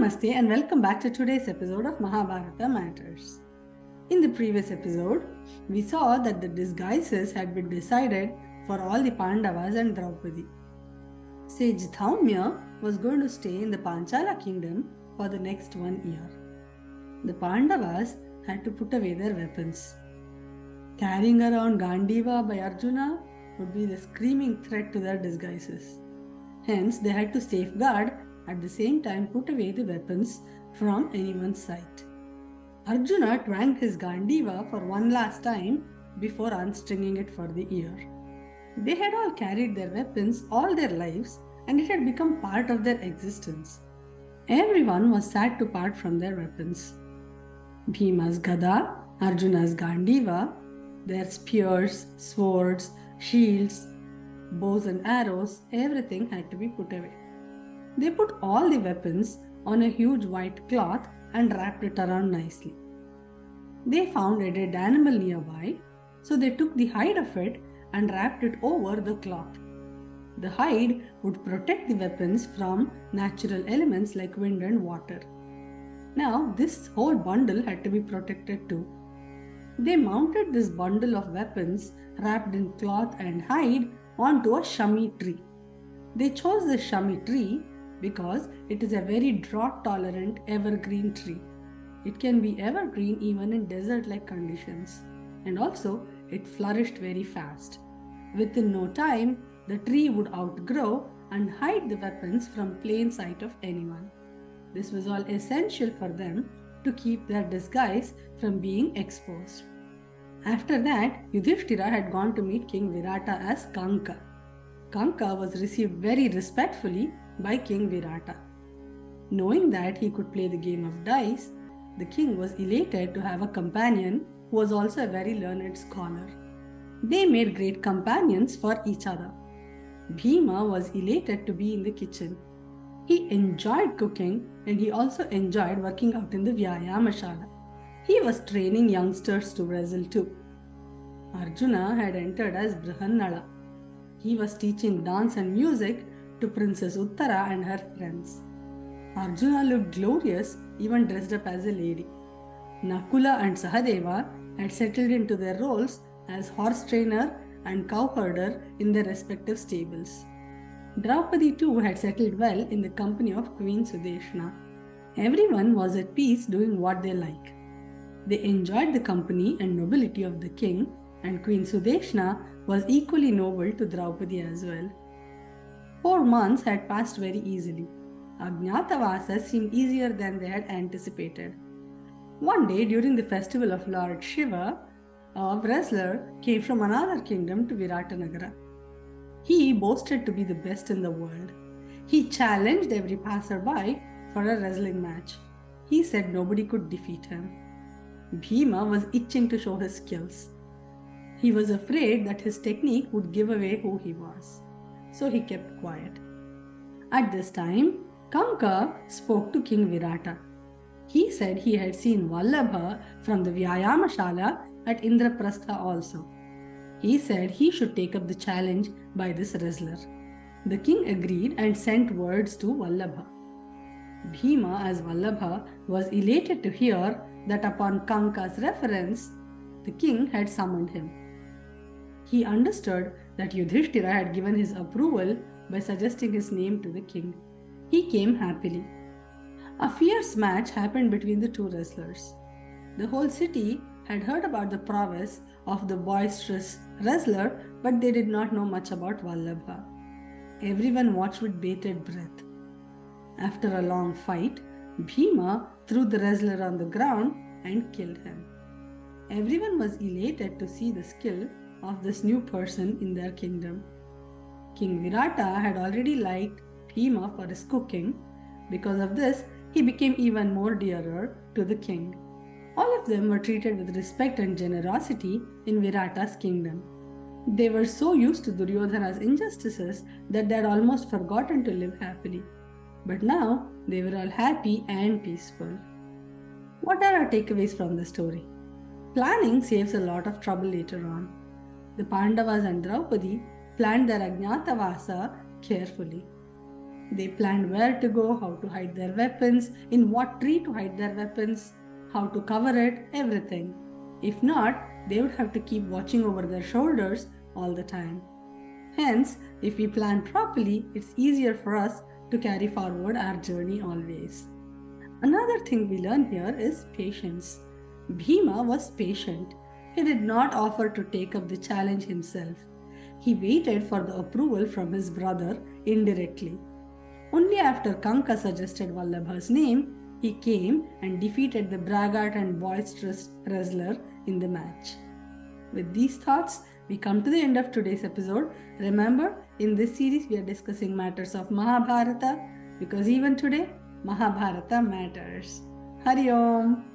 Namaste and welcome back to today's episode of Mahabharata Matters. In the previous episode, we saw that the disguises had been decided for all the Pandavas and Draupadi. Sage Dhaumya was going to stay in the Panchala kingdom for the next 1 year. The Pandavas had to put away their weapons. Carrying around Gandiva by Arjuna would be the screaming threat to their disguises. Hence, they had to safeguard at the same time put away the weapons from anyone's sight. Arjuna twanged his Gandiva for one last time before unstringing it for the ear. They had all carried their weapons all their lives and it had become part of their existence. Everyone was sad to part from their weapons. Bhima's Gada, Arjuna's Gandiva, their spears, swords, shields, bows and arrows, everything had to be put away. They put all the weapons on a huge white cloth and wrapped it around nicely. They found a dead animal nearby, so they took the hide of it and wrapped it over the cloth. The hide would protect the weapons from natural elements like wind and water. Now, this whole bundle had to be protected too. They mounted this bundle of weapons wrapped in cloth and hide onto a shami tree. They chose the shami tree because it is a very drought-tolerant evergreen tree. It can be evergreen even in desert-like conditions. And also, it flourished very fast. Within no time, the tree would outgrow and hide the weapons from plain sight of anyone. This was all essential for them to keep their disguise from being exposed. After that, Yudhishthira had gone to meet King Virāṭa as Kanka. Kanka was received very respectfully by King Virāṭa. Knowing that he could play the game of dice, the king was elated to have a companion who was also a very learned scholar. They made great companions for each other. Bhima was elated to be in the kitchen. He enjoyed cooking and he also enjoyed working out in the Vyayamashala. He was training youngsters to wrestle too. Arjuna had entered as Brahannala. He was teaching dance and music to Princess Uttara and her friends. Arjuna looked glorious even dressed up as a lady. Nakula and Sahadeva had settled into their roles as horse trainer and cow herder in their respective stables. Draupadi too had settled well in the company of Queen Sudeshna. Everyone was at peace doing what they like. They enjoyed the company and nobility of the king, and Queen Sudeshna was equally noble to Draupadi as well. 4 months had passed very easily. Ajñātavasa seemed easier than they had anticipated. One day during the festival of Lord Shiva, a wrestler came from another kingdom to Virāṭa. He boasted to be the best in the world. He challenged every passerby for a wrestling match. He said nobody could defeat him. Bhima was itching to show his skills. He was afraid that his technique would give away who he was. So he kept quiet. At this time, Kanka spoke to King Virāṭa. He said he had seen Vallabha from the Vyayamashala at Indraprastha also. He said he should take up the challenge by this wrestler. The king agreed and sent words to Vallabha. Bhima as Vallabha was elated to hear that upon Kanka's reference, the king had summoned him. He understood that Yudhishthira had given his approval by suggesting his name to the king. He came happily. A fierce match happened between the two wrestlers. The whole city had heard about the prowess of the boisterous wrestler, but they did not know much about Vallabha. Everyone watched with bated breath. After a long fight, Bhima threw the wrestler on the ground and killed him. Everyone was elated to see the skill of this new person in their kingdom. King Virāṭa had already liked Bhima for his cooking. Because of this, he became even more dearer to the king. All of them were treated with respect and generosity in Virāṭa's kingdom. They were so used to Duryodhana's injustices that they had almost forgotten to live happily. But now they were all happy and peaceful. What are our takeaways from the story? Planning saves a lot of trouble later on. The Pandavas and Draupadi planned their Ajñātavasa carefully. They planned where to go, how to hide their weapons, in what tree to hide their weapons, how to cover it, everything. If not, they would have to keep watching over their shoulders all the time. Hence, if we plan properly, it's easier for us to carry forward our journey always. Another thing we learn here is patience. Bhima was patient. He did not offer to take up the challenge himself. He waited for the approval from his brother indirectly. Only after Kanka suggested Vallabha's name, he came and defeated the braggart and boisterous wrestler in the match. With these thoughts, we come to the end of today's episode. Remember, in this series, we are discussing matters of Mahabharata because even today, Mahabharata matters. Hari Om.